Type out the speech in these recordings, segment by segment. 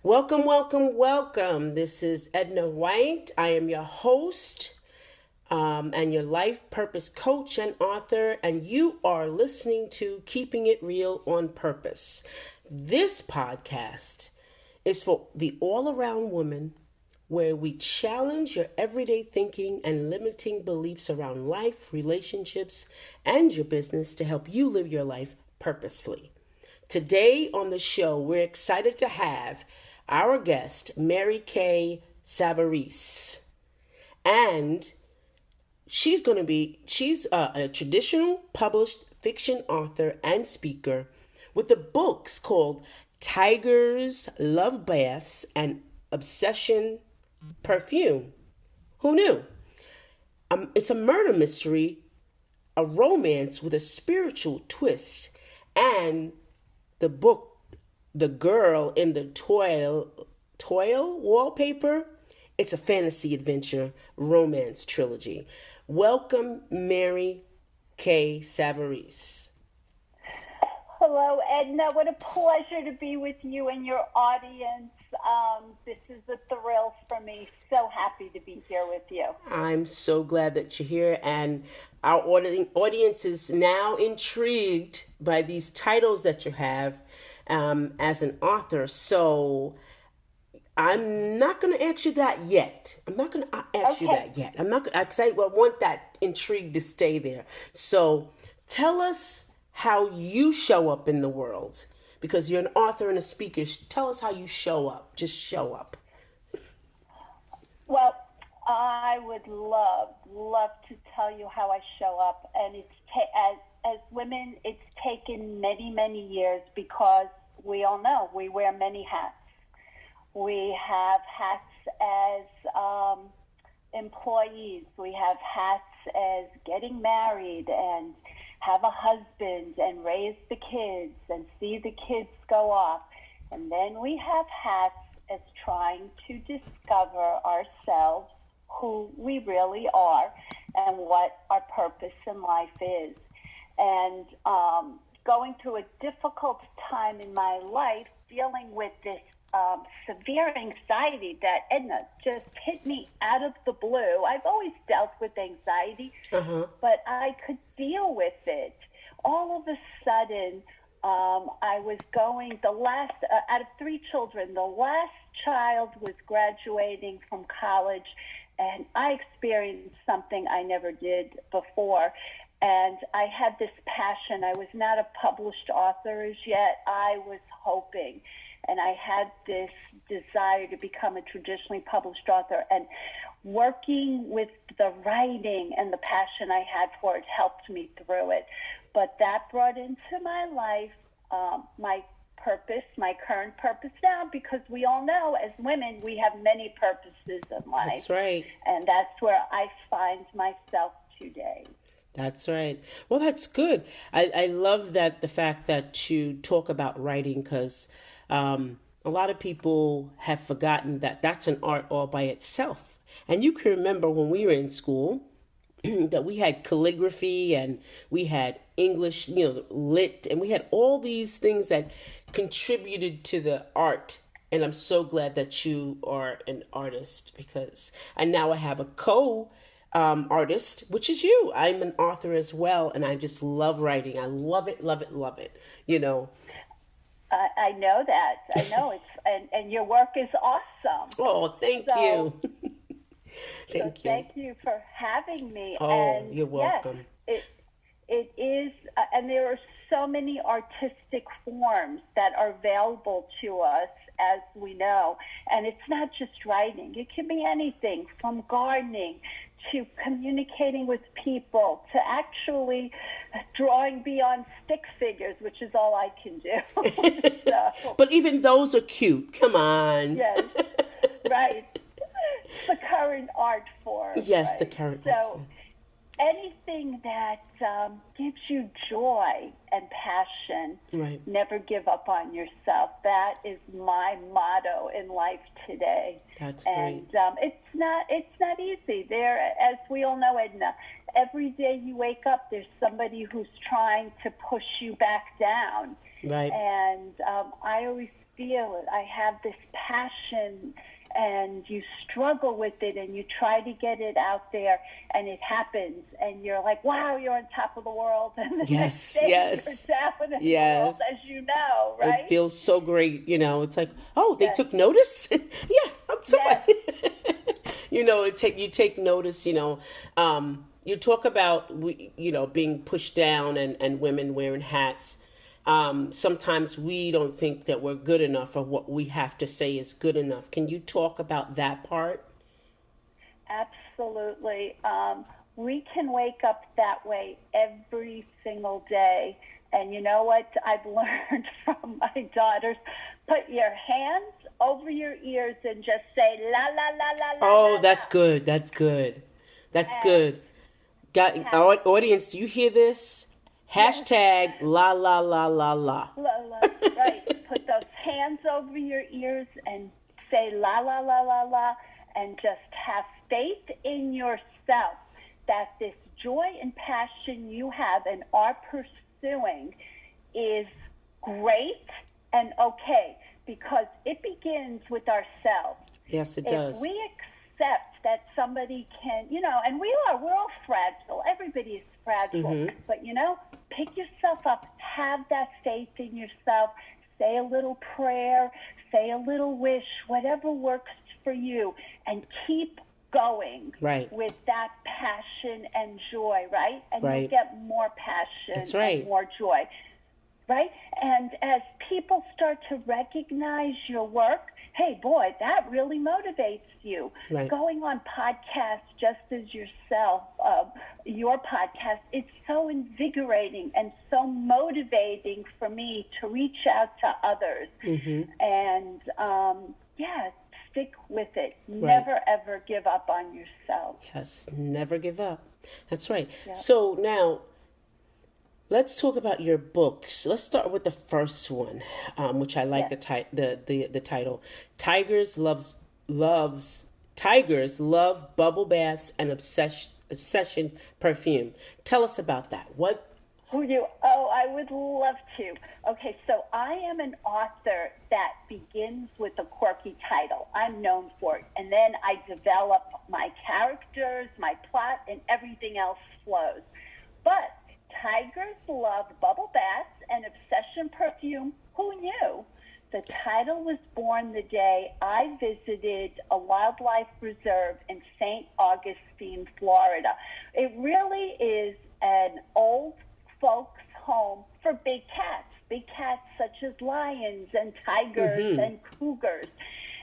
Welcome, welcome, welcome. This is Edna White. I am your host and your life purpose coach and author, and you are listening to Keeping It Real on Purpose. This podcast is for the all around woman where we challenge your everyday thinking and limiting beliefs around life, relationships, and your business to help you live your life purposefully. Today on the show, we're excited to have our guest, Mary Kay Savarese. And she's a traditional published fiction author and speaker with the books called Tigers, Love Baths, and Obsession Perfume. Who knew? It's a murder mystery, a romance with a spiritual twist, and the book, The Girl in the Toil Wallpaper. It's a fantasy adventure romance trilogy. Welcome, Mary Kay Savarese. Hello, Edna. What a pleasure to be with you and your audience. This is a thrill for me. So happy to be here with you. I'm so glad that you're here, and our audience is now intrigued by these titles that you have as an author. So I'm not going to ask you that yet. I'm not going to ask you that yet. I'm not because I want that intrigue to stay there. So tell us how you show up in the world, because you're an author and a speaker. Tell us how you show up. Just show up. Well, I would love to tell you how I show up, and it's as women, it's taken many, many years because we all know we wear many hats. We have hats as employees. We have hats as getting married and have a husband and raise the kids and see the kids go off. And then we have hats as trying to discover ourselves, who we really are, and what our purpose in life is. And going through a difficult time in my life, dealing with this severe anxiety that, Edna, just hit me out of the blue. I've always dealt with anxiety, but I could deal with it. All of a sudden, I was going, out of 3 children, the last child was graduating from college, and I experienced something I never did before. And I had this passion. I was not a published author as yet. I was hoping. And I had this desire to become a traditionally published author. And working with the writing and the passion I had for it helped me through it. But that brought into my life my purpose, my current purpose now, because we all know as women, we have many purposes in life. That's right. And that's where I find myself today. That's right. Well, that's good. I love that, the fact that you talk about writing, because a lot of people have forgotten that that's an art all by itself. And you can remember when we were in school that we had calligraphy and we had English, lit, and we had all these things that contributed to the art. And I'm so glad that you are an artist, because I have a artist, which is you. I'm an author as well, and I just love writing. I love it, love it, love it. I know that. I know it's and your work is awesome. Oh, thank you. Thank you for having me. Oh, and you're welcome. Yes, it is, and there are so many artistic forms that are available to us, as we know. And it's not just writing. It can be anything from gardening to communicating with people to actually drawing beyond stick figures, which is all I can do. But even those are cute. Come on. Yes, right. The current art form. Yes, right? the current art form. Anything that gives you joy and passion, right. Never give up on yourself. That is my motto in life today. That's and great. It's not easy. There, as we all know, Edna, every day you wake up, there's somebody who's trying to push you back down. Right. And I always feel it. I have this passion, and you struggle with it, and you try to get it out there, and it happens, and you're like, wow, you're on top of the world, and the next day you're down in the world, as you know, right? It feels so great, it's like, oh, they Yes. took notice? Yeah, I'm sorry. Yes. You take notice, you talk about, being pushed down and women wearing hats. Sometimes we don't think that we're good enough, or what we have to say is good enough. Can you talk about that part? Absolutely. We can wake up that way every single day. And you know what I've learned from my daughters? Put your hands over your ears and just say, la, la, la, la, la. Oh, that's good. That's good. That's good. Our audience, do you hear this? Hashtag la, la, la, la, la. La, la. Right. Put those hands over your ears and say la, la, la, la, la. And just have faith in yourself that this joy and passion you have and are pursuing is great and okay, because it begins with ourselves. Yes, it does. If we accept that somebody can, and we're all fragile. Everybody is fragile. Mm-hmm. But, pick yourself up. Have that faith in yourself. Say a little prayer. Say a little wish. Whatever works for you. And keep going with that passion and joy, right? And you'll get more passion and more joy. Right? And as people start to recognize your work, hey, boy, that really motivates you. Right. Going on podcasts just as yourself, your podcast, it's so invigorating and so motivating for me to reach out to others. Mm-hmm. And, stick with it. Never, ever give up on yourself. Yes, never give up. That's right. Yep. So now, let's talk about your books. Let's start with the first one, which I like the title. Tigers love bubble baths and obsession perfume. Tell us about that. What? I would love to. Okay, so I am an author that begins with a quirky title. I'm known for it. And then I develop my characters, my plot, and everything else flows. But Tigers Love Bubble Baths and Obsession Perfume, who knew? The title was born the day I visited a wildlife reserve in St. Augustine, Florida. It really is an old folks' home for big cats such as lions and tigers and cougars.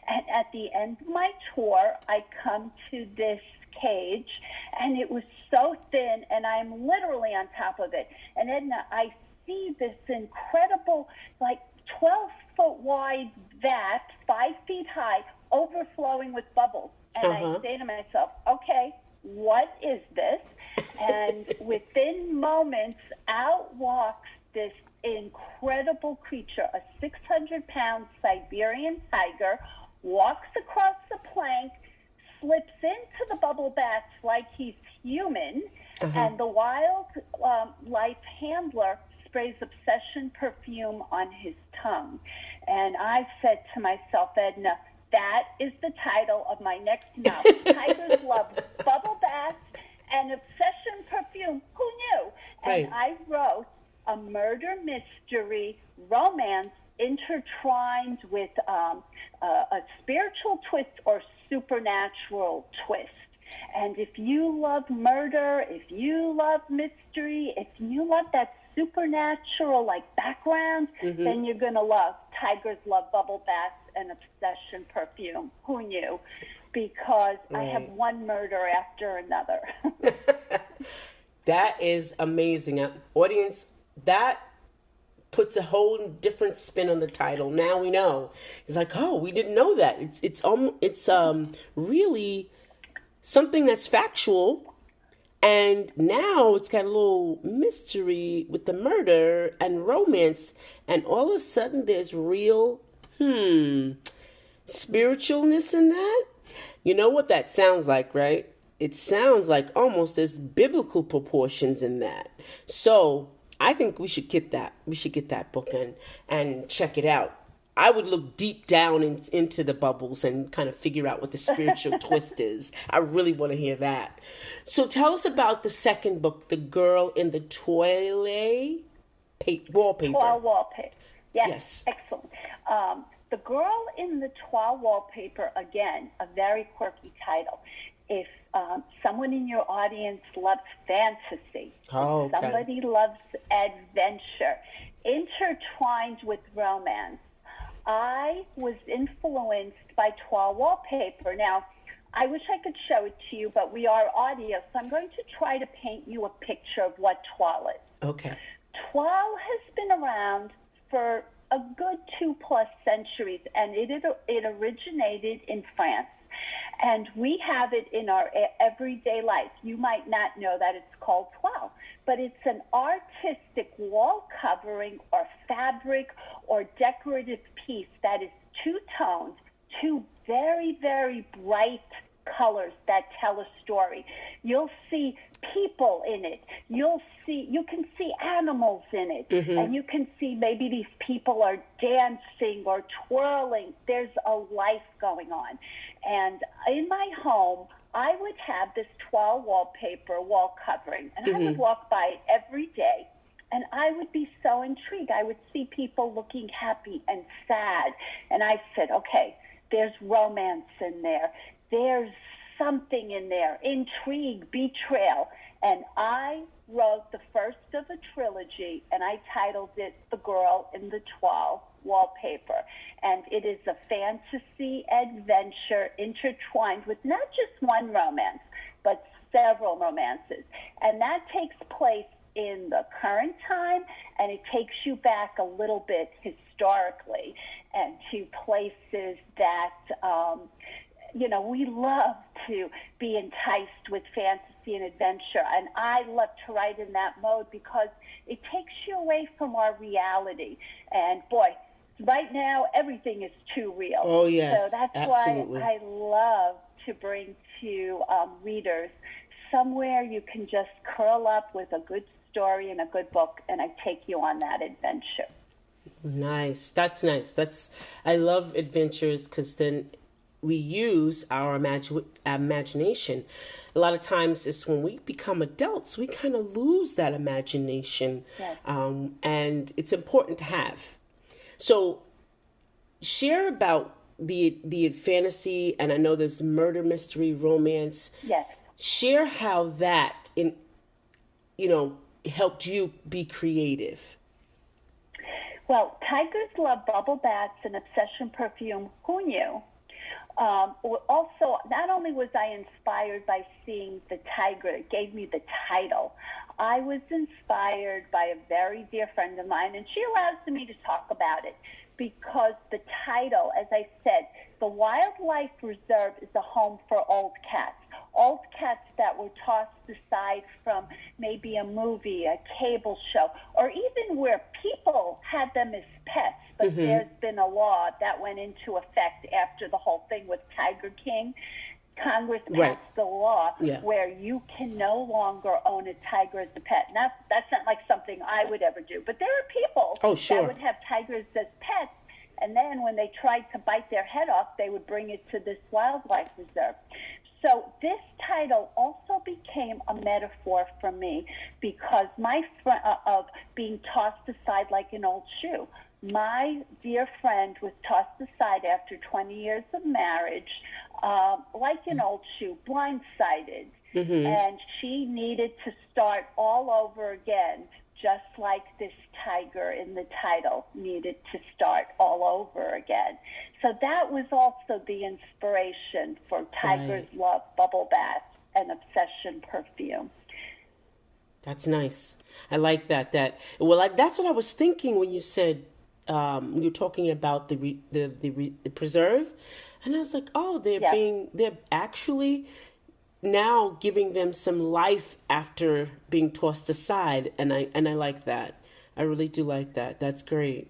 And at the end of my tour, I come to this cage, and it was so thin, and I'm literally on top of it. And Edna, I see this incredible, 12-foot wide vat, 5 feet high, overflowing with bubbles. And I say to myself, okay, what is this? And within moments, out walks this incredible creature, a 600-pound Siberian tiger, walks across the plank, slips into the bubble baths like he's human, and the wildlife handler sprays Obsession perfume on his tongue. And I said to myself, Edna, that is the title of my next novel. Tigers Love Bubble Baths and Obsession Perfume. Who knew? And I wrote a murder mystery romance intertwined with a spiritual twist or supernatural twist. And if you love murder, if you love mystery, if you love that supernatural background, then you're going to love Tigers Love Bubble Baths and Obsession Perfume. Who knew? Because I have one murder after another. That is amazing. Audience, that puts a whole different spin on the title. Now we know. It's like, oh, we didn't know that. It's really something that's factual, and now it's got a little mystery with the murder and romance, and all of a sudden there's real spiritualness in that. You know what that sounds like, right? It sounds like almost there's biblical proportions in that. So I think we should get that. We should get that book and check it out. I would look deep down into the bubbles and kind of figure out what the spiritual twist is. I really want to hear that. So tell us about the second book, The Girl in the Toilet Wallpaper. Toile wallpaper. Yes, Yes. excellent. The Girl in the Toile Wallpaper, again, a very quirky title. If someone in your audience loves fantasy, Oh, okay. somebody loves adventure, intertwined with romance, I was influenced by toile wallpaper. Now, I wish I could show it to you, but we are audio, so I'm going to try to paint you a picture of what toile is. Okay. Toile has been around for a good 2+ centuries, and it originated in France. And we have it in our everyday life. You might not know that it's called toile, but it's an artistic wall covering or fabric or decorative piece that is two-toned, two very, very bright colors that tell a story. You'll see people in it. You can see animals in it. Mm-hmm. And you can see maybe these people are dancing or twirling. There's a life going on. And in my home, I would have this toile wallpaper wall covering, and I would walk by it every day. And I would be so intrigued. I would see people looking happy and sad. And I said, okay, there's romance in there. There's something in there, intrigue, betrayal. And I wrote the first of a trilogy, and I titled it The Girl in the Toile Wallpaper. And it is a fantasy adventure intertwined with not just one romance, but several romances. And that takes place in the current time, and it takes you back a little bit historically and to places that, we love to be enticed with fantasy and adventure. And I love to write in that mode because it takes you away from our reality. And boy, right now, everything is too real. Oh, yes, so that's absolutely. why I love to bring to readers somewhere you can just curl up with a good story and a good book, and I take you on that adventure. Nice. That's nice. I love adventures because then we use our imagination. A lot of times it's when we become adults, we kind of lose that imagination. Yes. And it's important to have. So share about the fantasy, and I know there's murder, mystery, romance. Yes. Share how that helped you be creative. Well, tigers love bubble baths and obsession perfume. Who knew? Also, not only was I inspired by seeing the tiger, it gave me the title. I was inspired by a very dear friend of mine, and she allows me to talk about it because the title, as I said, the Wildlife Reserve is a home for old cats that were tossed aside from maybe a movie, a cable show, or even where people had them as pets. But there's been a law that went into effect after the whole thing with Tiger King. Congress passed a law where you can no longer own a tiger as a pet. Now, that's not like something I would ever do, but there are people that would have tigers as pets, and then when they tried to bite their head off, they would bring it to this wildlife reserve. So this title also became a metaphor for me because my of being tossed aside like an old shoe. My dear friend was tossed aside after 20 years of marriage, like an old shoe, blindsided. And she needed to start all over again, just like this tiger in the title needed to start all over again. So that was also the inspiration for Tigers Love Bubble Bath and Obsession Perfume. That's nice. I like that. That's what I was thinking when you said you were talking about the preserve, and I was like, oh, they're actually now giving them some life after being tossed aside, and I like that. I really do like that. That's great.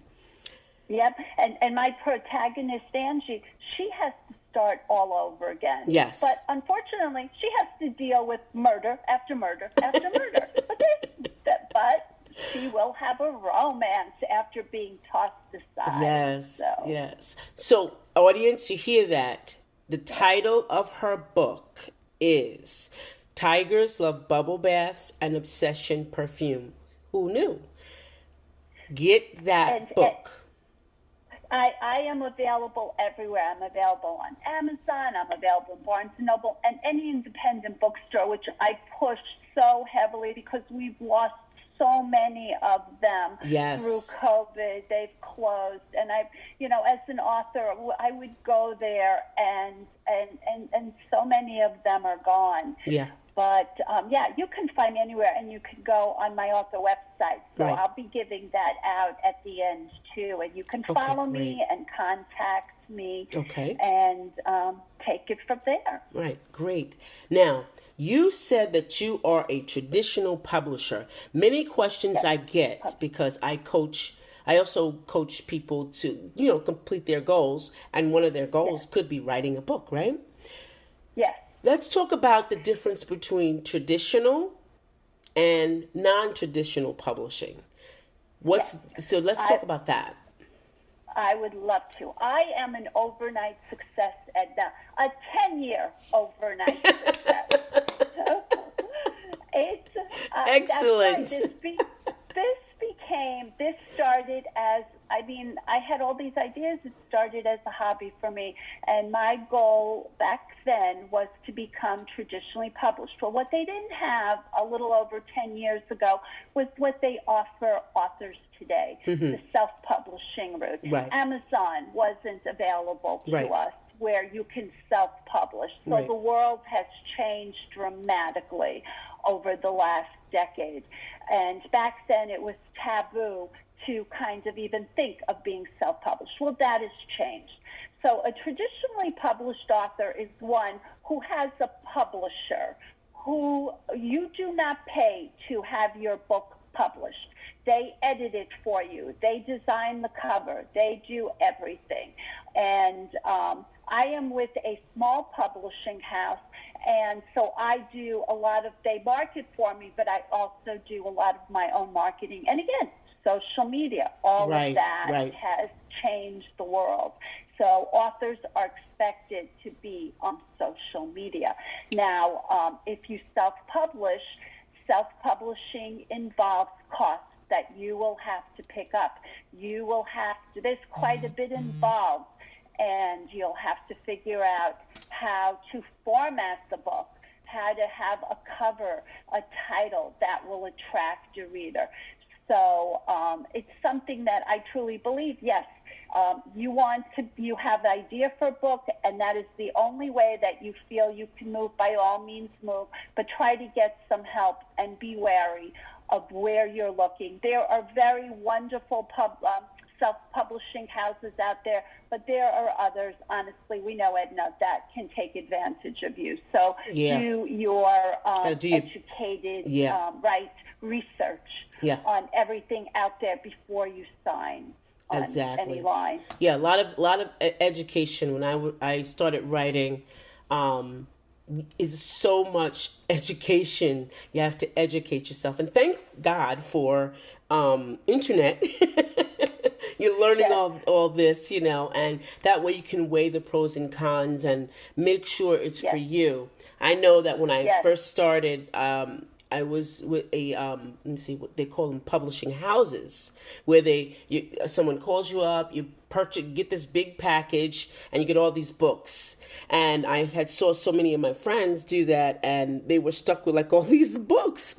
Yep, and my protagonist, Angie, she has to start all over again. Yes. But unfortunately, she has to deal with murder after murder after murder. But she will have a romance after being tossed aside. Yes, yes. So, audience, you hear that? The title of her book is Tigers Love Bubble Baths and Obsession Perfume. Who knew? Get that book. I am available everywhere. I'm available on Amazon. I'm available in Barnes & Noble and any independent bookstore, which I push so heavily because we've lost so many of them through COVID. They've closed. And I've, as an author, I would go there and so many of them are gone. Yeah. But, you can find me anywhere, and you can go on my author website. So I'll be giving that out at the end, too. And you can follow me and contact me and take it from there. Right. Great. Now, you said that you are a traditional publisher. Many questions I get because I also coach people to, complete their goals. And one of their goals could be writing a book, right? Yes. Let's talk about the difference between traditional and non-traditional publishing. So let's talk about that. I would love to. I am an overnight success, Edna. A 10-year overnight success. It's excellent. This started as, I had all these ideas. It started as a hobby for me. And my goal back then was to become traditionally published. Well, what they didn't have a little over 10 years ago was what they offer authors today, the self-publishing route. Right. Amazon wasn't available to us where you can self-publish. So the world has changed dramatically over the last decade. And back then it was taboo to kind of even think of being self-published. Well, that has changed. So a traditionally published author is one who has a publisher who you do not pay to have your book published. They edit it for you. They design the cover. They do everything. And I am with a small publishing house, and so I do a lot of, they market for me, but I also do a lot of my own marketing. And again, social media, all of that has changed the world. So authors are expected to be on social media. Now, if you self-publish, self-publishing involves costs that you will have to pick up. You will have to, there's quite a bit involved, and you'll have to figure out how to format the book, how to have a cover, a title that will attract a reader. So it's something that I truly believe, yes, you have an idea for a book, and that is the only way that you feel you can move. By all means, move, but try to get some help and be wary of where you're looking. There are very wonderful self-publishing houses out there, but there are others, honestly, we know, Edna, that can take advantage of you. So do your educated, research on everything out there before you sign on any line. Yeah, a lot of education. When I started writing, is so much education. You have to educate yourself, and thank God for internet. You're learning all this, and that way you can weigh the pros and cons and make sure it's for you. I know that when I first started, I was with a let me see what they call them, publishing houses, where someone calls you up, you get this big package, and you get all these books. And I had saw so many of my friends do that, and they were stuck with like all these books.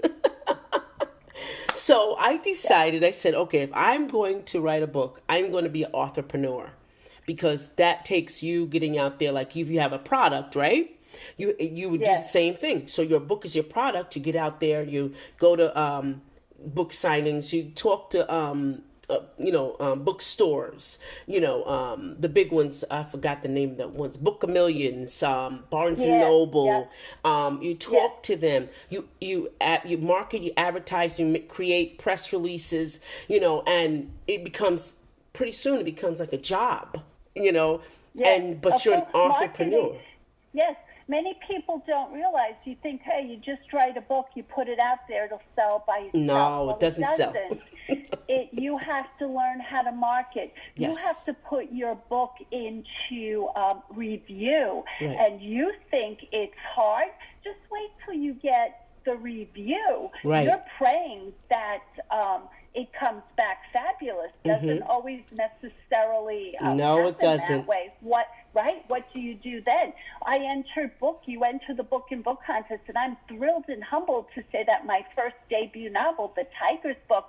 So I decided, I said, okay, if I'm going to write a book, I'm going to be an authorpreneur, because that takes you getting out there. Like if you have a product, right? You would do the same thing. So your book is your product. You get out there, you go to book signings, you talk to bookstores, the big ones. I forgot the name of that ones. Book a Millions, Barnes and Noble. You talk to them. You market, you advertise, you create press releases. And it becomes pretty soon. It becomes like a job. But you're an entrepreneur. Yes. many people don't realize. You think, hey, you just write a book, you put it out there, it'll sell by itself. No, well, it doesn't sell. You have to learn how to market. Yes. You have to put your book into review. Right. And you think it's hard, just wait till you get the review. Right. You're praying that it comes back fabulous. Doesn't always necessarily no, it doesn't. that way. What do you do then? You enter the book and book contest, and I'm thrilled and humbled to say that my first debut novel, The Tiger's Book,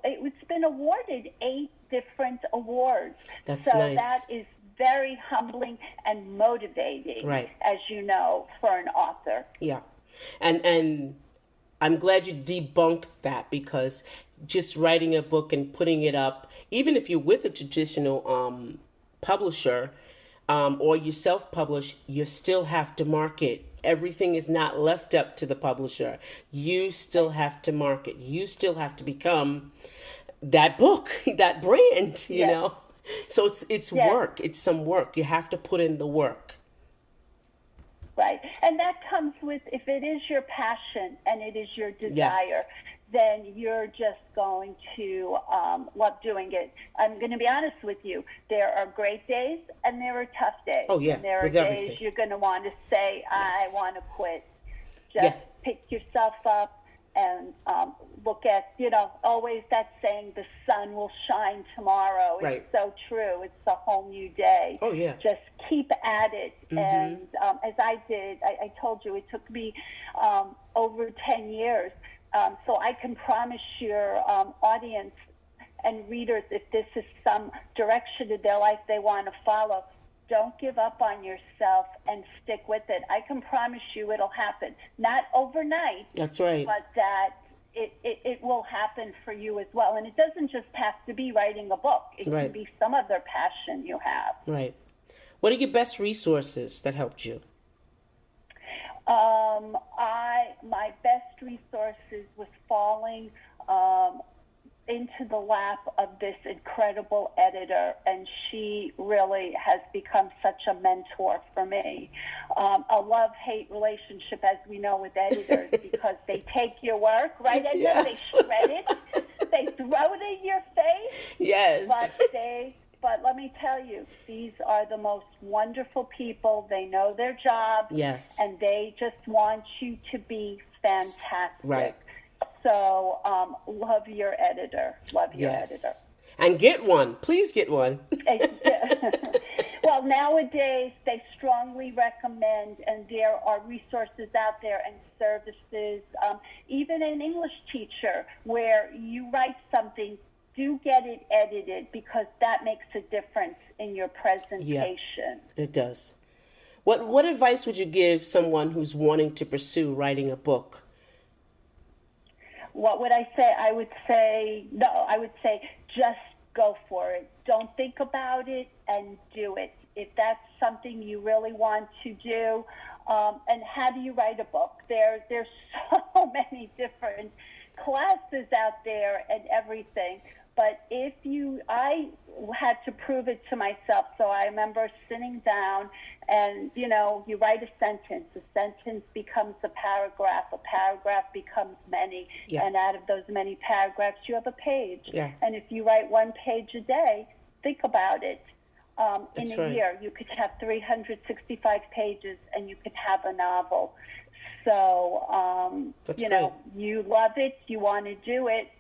it's been awarded 8 different awards. That's so nice. That is very humbling and motivating, right, as you know, for an author. Yeah. And I'm glad you debunked that, because just writing a book and putting it up, even if you're with a traditional publisher or you self-publish, you still have to market. Everything is not left up to the publisher. You still have to market. You still have to become that book, that brand, you know. So it's work. It's some work. You have to put in the work. Right. And that comes with, if it is your passion and it is your desire, then you're just going to love doing it. I'm going to be honest with you. There are great days and there are tough days. Oh, yeah. And there are days you're going to want to say, I want to quit. Just pick yourself up and look at, always that saying, the sun will shine tomorrow. Right. It's so true. It's a whole new day. Oh, yeah. Just keep at it. And as I did, I told you, it took me over 10 years. So I can promise your audience and readers, if this is some direction in their life they want to follow, don't give up on yourself and stick with it. I can promise you it'll happen. Not overnight. That's right. But that it will happen for you as well. And it doesn't just have to be writing a book. It can be some other passion you have. Right. What are your best resources that helped you? My best resources was falling into the lap of this incredible editor, and she really has become such a mentor for me. A love-hate relationship, as we know, with editors, because they take your work, right, Edna? Yes. They shred it, they throw it in your face. Yes. But let me tell you, these are the most wonderful people. They know their job. Yes. And they just want you to be fantastic. Right. So love your editor. Love your editor. And get one. Please get one. Well, nowadays, they strongly recommend, and there are resources out there and services, even an English teacher, where you write something, do get it edited, because that makes a difference in your presentation. Yeah, it does. What advice would you give someone who's wanting to pursue writing a book? What would I say? I would say just go for it. Don't think about it and do it. If that's something you really want to do. And how do you write a book? There's so many different classes out there and everything. But I had to prove it to myself. So I remember sitting down and, you write a sentence becomes a paragraph becomes many. Yeah. And out of those many paragraphs, you have a page. Yeah. And if you write one page a day, think about it. In a year, you could have 365 pages and you could have a novel. So, you love it, you want to do it,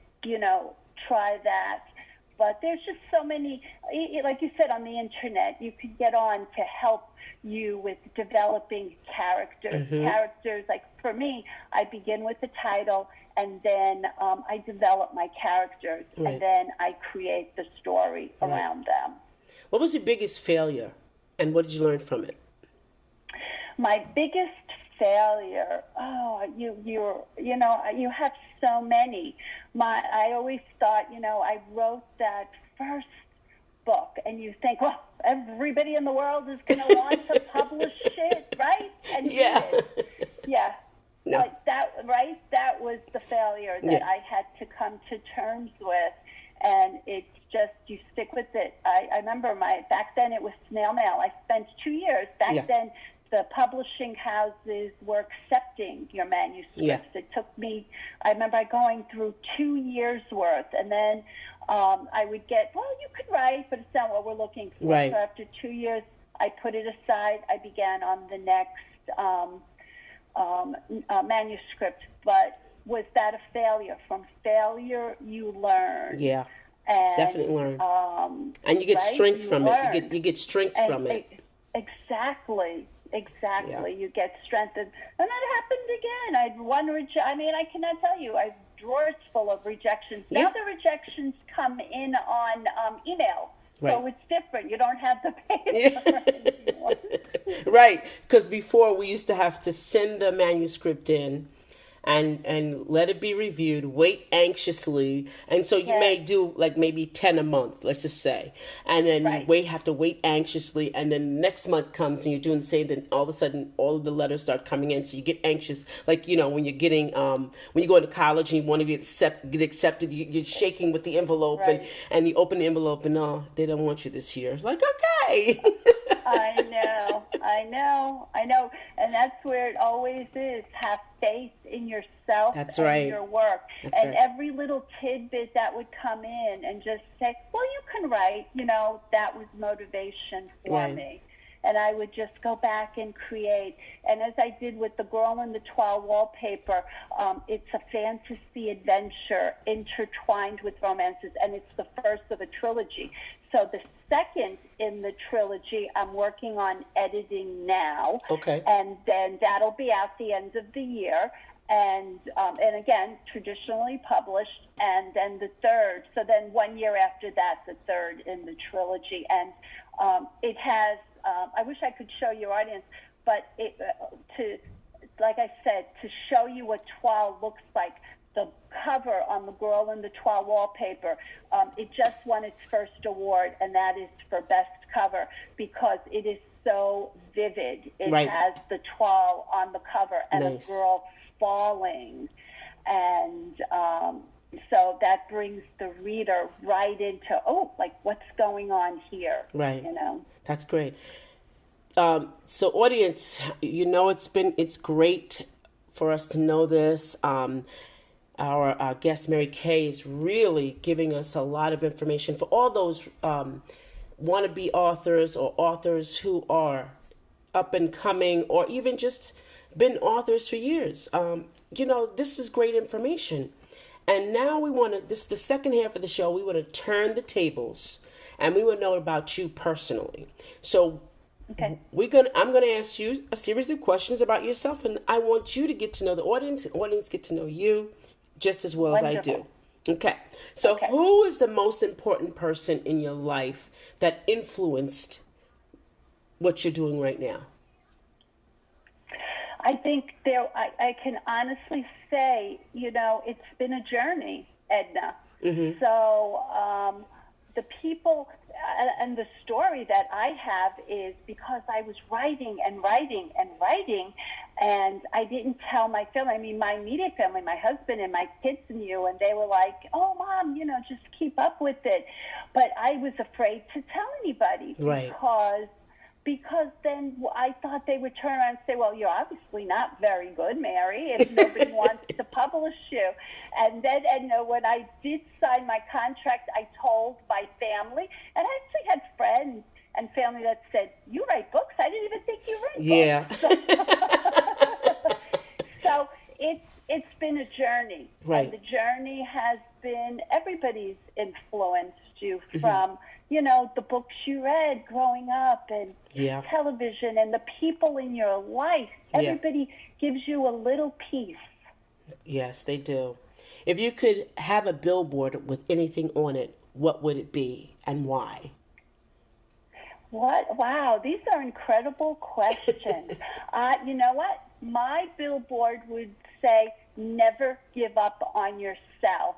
try that. But there's just so many, like you said, on the internet, you could get on to help you with developing characters. Mm-hmm. Characters, like for me, I begin with the title, and then I develop my characters, and then I create the story around them. What was your biggest failure, and what did you learn from it? My biggest failure, you have so many. I always thought, I wrote that first book, and you think, well, everybody in the world is going to want to publish it, right? And yeah. Yeah. No. Like that, right? That was the failure that I had to come to terms with, and it's just, you stick with it. I remember back then it was snail mail. I spent 2 years back then the publishing houses were accepting your manuscripts. Yeah. It took me, I remember going through 2 years worth, and then I would get, well, you could write, but it's not what we're looking for. Right. So after 2 years, I put it aside. I began on the next manuscript. But was that a failure? From failure, you learn. Yeah. And, Definitely learn. And you get strength from learn. it. You get strength from it. Exactly. Yeah. You get strength. And that happened again. I had one I cannot tell you. I have drawers full of rejections. Now Yep. the rejections come in on email. Right. So it's different. You don't have the paper anymore. Right. Because before we used to have to send the manuscript in and let it be reviewed, wait anxiously. And so you may do like maybe 10 a month, let's just say. And then you have to wait anxiously. And then next month comes and you're doing the same. Then all of a sudden, all of the letters start coming in. So you get anxious. Like, when you're getting, when you go into college and you want to get accepted, you're shaking with the envelope. And you open the envelope and, they don't want you this year. It's like, okay. I know. And that's where it always is. Have faith in yourself and your work. Every little tidbit that would come in and just say, well, you can write, that was motivation for me. And I would just go back and create. And as I did with The Girl in the Twill wallpaper, it's a fantasy adventure intertwined with romances, and it's the first of a trilogy. So the second in the trilogy, I'm working on editing now. Okay. And then that'll be out the end of the year. And again, traditionally published. And then the third. So then 1 year after that, the third in the trilogy. And it has, I wish I could show your audience, but like I said, to show you what Twill looks like, the cover on The Girl in the Twill wallpaper, it just won its first award, and that is for best cover because it is so vivid. It has the Twill on the cover and a girl falling, and so that brings the reader right into what's going on here. Right. That's great. So audience, it's great for us to know this. Our guest, Mary Kay, is really giving us a lot of information for all those wannabe authors or authors who are up and coming or even just been authors for years. This is great information. And now this is the second half of the show, we want to turn the tables and we want to know about you personally. So I'm going to ask you a series of questions about yourself, and I want you to get to know the audience, and audience get to know you just as well as I do. Okay. So who is the most important person in your life that influenced what you're doing right now? I think I can honestly say, it's been a journey, Edna. Mm-hmm. So the people and the story that I have is because I was writing and writing and writing, and I didn't tell my family. I mean, my immediate family, my husband and my kids knew, and they were like, "Oh, Mom, just keep up with it." But I was afraid to tell anybody because then I thought they would turn around and say, well, you're obviously not very good, Mary, if nobody wants to publish you. And then, when I did sign my contract, I told my family, and I actually had friends and family that said, you write books? I didn't even think you write books. So it's been a journey. Right. And the journey has been, everybody's influenced you from, the books you read growing up and television and the people in your life. Everybody gives you a little piece. Yes, they do. If you could have a billboard with anything on it, what would it be and why? Wow, these are incredible questions. You know what? My billboard would say, never give up on yourself.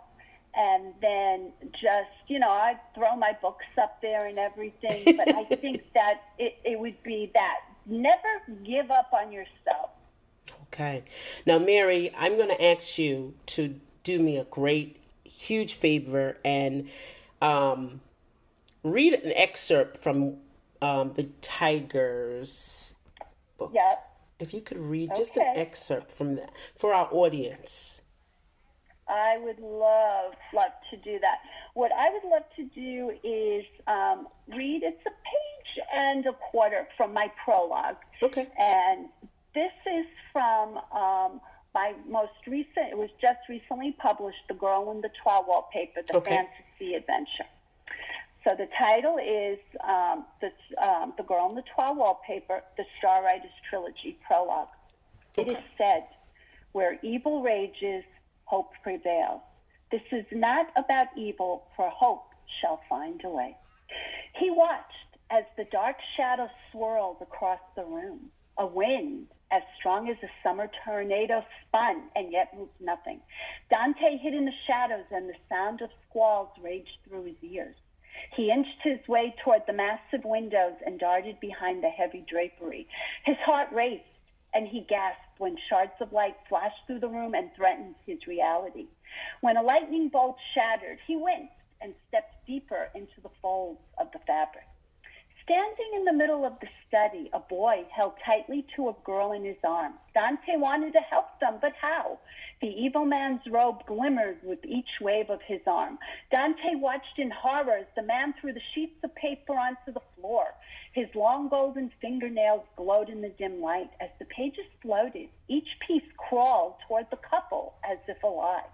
And then just, I'd throw my books up there and everything, but I think that it would be that. Never give up on yourself. Okay. Now, Mary, I'm going to ask you to do me a great, huge favor and read an excerpt from the Tiger's book. Yep. If you could read just an Okay. excerpt from that for our audience. I would love to do that. What I would love to do is read, it's a page and a quarter from my prologue. Okay. And this is from my most recent, it was just recently published, The Girl in the Twa Wallpaper, The Fantasy Adventure. So the title is The Girl in the Twa Wallpaper, The Star Writers Trilogy Prologue. Okay. It is said, where evil rages, hope prevails. This is not about evil, for hope shall find a way. He watched as the dark shadow swirled across the room. A wind as strong as a summer tornado spun and yet moved nothing. Dante hid in the shadows, and the sound of squalls raged through his ears. He inched his way toward the massive windows and darted behind the heavy drapery. His heart raced, and he gasped when shards of light flashed through the room and threatened his reality. When a lightning bolt shattered, he winced and stepped deeper into the folds of the fabric. Standing in the middle of the study, a boy held tightly to a girl in his arms. Dante wanted to help them, but how? The evil man's robe glimmered with each wave of his arm. Dante watched in horror as the man threw the sheets of paper onto the floor. His long golden fingernails glowed in the dim light. As the pages floated, each piece crawled toward the couple as if alive.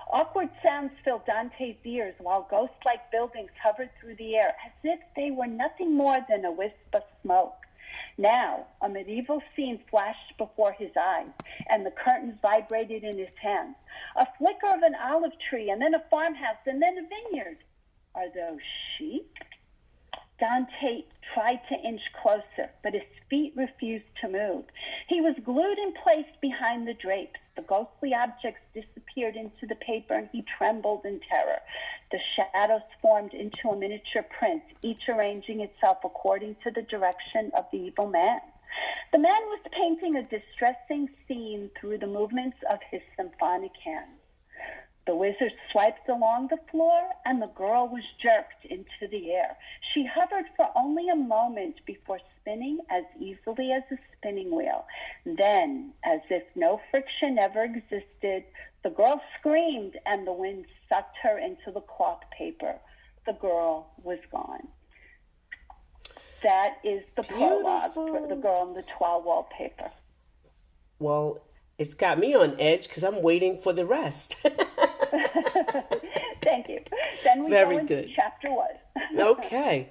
Awkward sounds filled Dante's ears while ghost-like buildings hovered through the air as if they were nothing more than a wisp of smoke. Now, a medieval scene flashed before his eyes, and the curtains vibrated in his hands. A flicker of an olive tree, and then a farmhouse, and then a vineyard. Are those sheep? Dante tried to inch closer, but his feet refused to move. He was glued in place behind the drapes. The ghostly objects disappeared into the paper, and he trembled in terror. The shadows formed into a miniature print, each arranging itself according to the direction of the evil man. The man was painting a distressing scene through the movements of his symphonic hands. The wizard swiped along the floor, and the girl was jerked into the air. She hovered for only a moment before spinning as easily as a spinning wheel. Then, as if no friction ever existed, the girl screamed, and the wind sucked her into the cloth paper. The girl was gone. That is the prologue for The Girl in the Twa Wallpaper. Well, it's got me on edge because I'm waiting for the rest. Thank you. Then we Very go into good. chapter 1. Okay.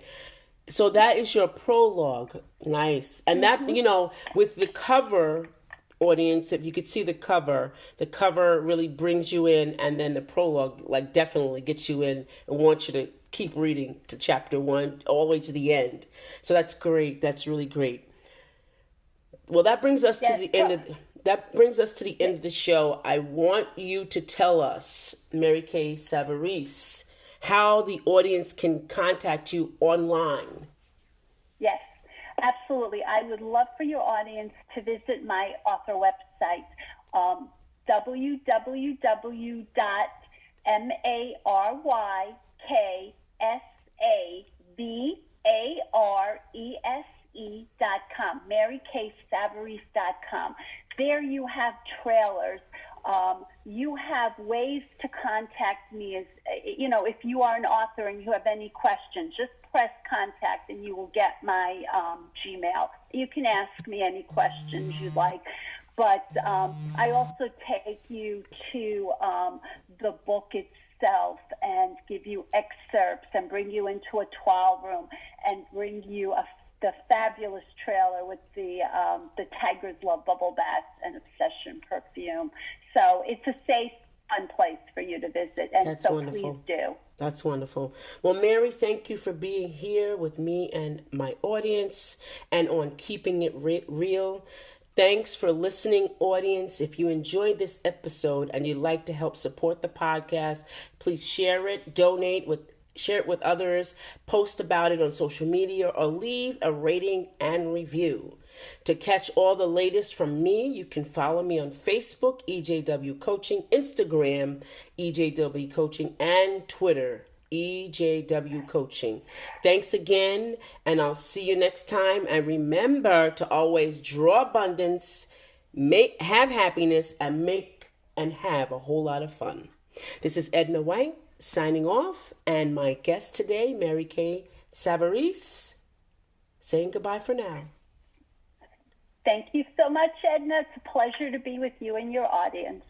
So that is your prologue. Nice. And that, with the cover, audience, if you could see the cover really brings you in, and then the prologue, definitely gets you in and wants you to keep reading to chapter 1 all the way to the end. So that's great. That's really great. Well, that brings us to the end of... That brings us to the end of the show. I want you to tell us, Mary Kay Savarese, how the audience can contact you online. Yes, absolutely. I would love for your audience to visit my author website, www.marykaysavare.com, MaryKaySavarese.com. There you have trailers. You have ways to contact me. As if you are an author and you have any questions, just press contact and you will get my Gmail. You can ask me any questions you'd like. But I also take you to the book itself and give you excerpts and bring you into a trial room and bring you the fabulous trailer with the Tigers Love Bubble Baths and Obsession perfume. So it's a safe, fun place for you to visit, and That's so wonderful. Please do. That's wonderful. Well, Mary, thank you for being here with me and my audience and on Keeping It Real. Thanks for listening, audience. If you enjoyed this episode and you'd like to help support the podcast, please share it, share it with others, post about it on social media, or leave a rating and review. To catch all the latest from me, you can follow me on Facebook, EJW Coaching, Instagram, EJW Coaching, and Twitter, EJW Coaching. Thanks again, and I'll see you next time. And remember to always draw abundance, have happiness, and have a whole lot of fun. This is Edna White signing off, and my guest today, Mary Kay Savarese, saying goodbye for now. Thank you so much, Edna. It's a pleasure to be with you and your audience.